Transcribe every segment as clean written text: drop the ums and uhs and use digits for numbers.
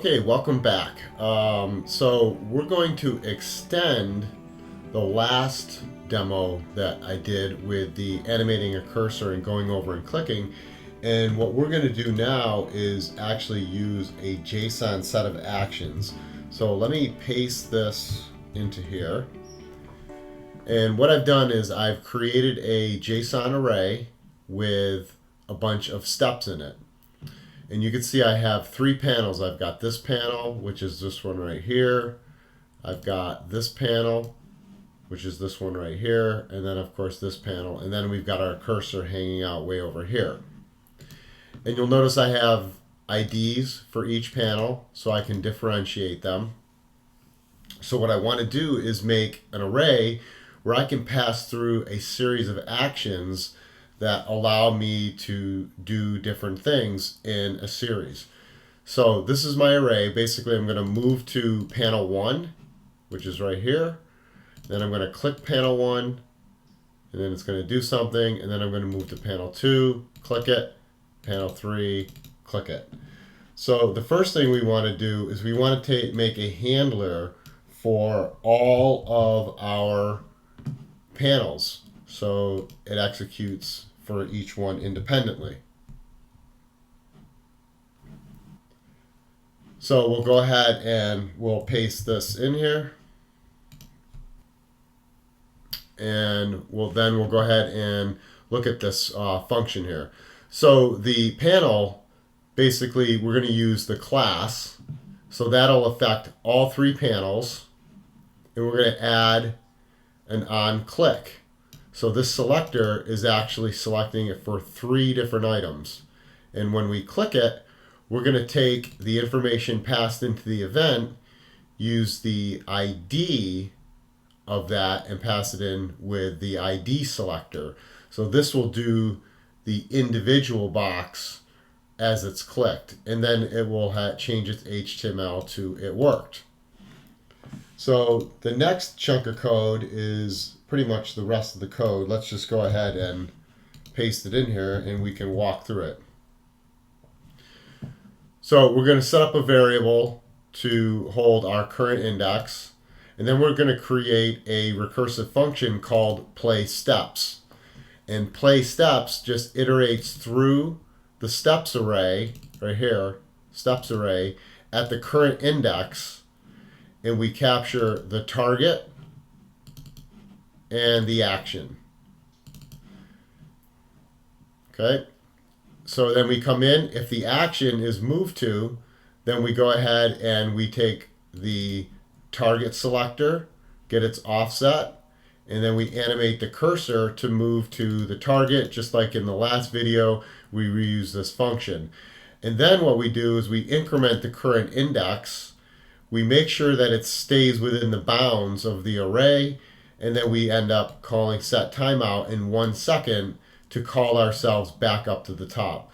Okay, welcome back. So we're going to extend the last demo that I did with the animating a cursor and going over and clicking. And what we're going to do now is actually use a JSON set of actions. So let me paste this into here. And what I've done is I've created a JSON array with a bunch of steps in it. And you can see I have three panels. I've got this panel, which is this one right here. I've got this panel, which is this one right here. And then, of course, this panel. And then we've got our cursor hanging out way over here. And you'll notice I have IDs for each panel, so I can differentiate them. So what I want to do is make an array where I can pass through a series of actions that allow me to do different things in a series. So this is my array. Basically, I'm going to move to panel 1, which is right here. Then I'm going to click panel 1, and then it's going to do something. And then I'm going to move to panel 2, click it, panel 3, click it. So the first thing we want to do is we want to make a handler for all of our panels. So it executes for each one independently. So we'll go ahead and we'll paste this in here. And we'll go ahead and look at this function here. So the panel, basically we're going to use the class. So that'll affect all three panels. And we're going to add an onClick. So this selector is actually selecting it for three different items. And when we click it, we're going to take the information passed into the event, use the ID of that, and pass it in with the ID selector. So this will do the individual box as it's clicked. And then it will change its HTML to it worked. So the next chunk of code is pretty much the rest of the code. Let's just go ahead and paste it in here and we can walk through it. So we're going to set up a variable to hold our current index, and then we're going to create a recursive function called playSteps. And playSteps just iterates through the steps array right here, steps array, at the current index, and we capture the target and the action. Okay, so then we come in. If the action is moved to, then we go ahead and we take the target selector, get its offset, and then we animate the cursor to move to the target. Just like in the last video, we reuse this function. And then what we do is we increment the current index. We make sure that it stays within the bounds of the array, and then we end up calling set timeout in 1 second to call ourselves back up to the top.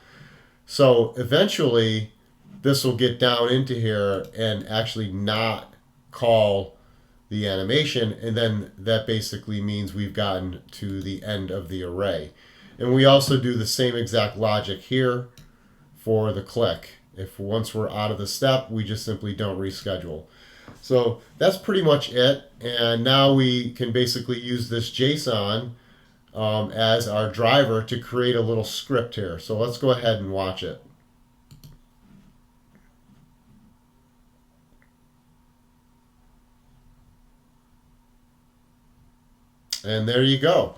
So eventually, this will get down into here and actually not call the animation, and then that basically means we've gotten to the end of the array. And we also do the same exact logic here for the click. If once we're out of the step, we just simply don't reschedule. So that's pretty much it. And now we can basically use this JSON as our driver to create a little script here. So let's go ahead and watch it. And there you go.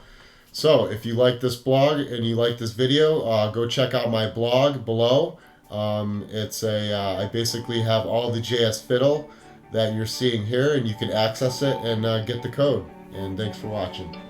So if you like this blog and you like this video, go check out my blog below. I basically have all the JSFiddle that you're seeing here, and you can access it and get the code. And thanks for watching.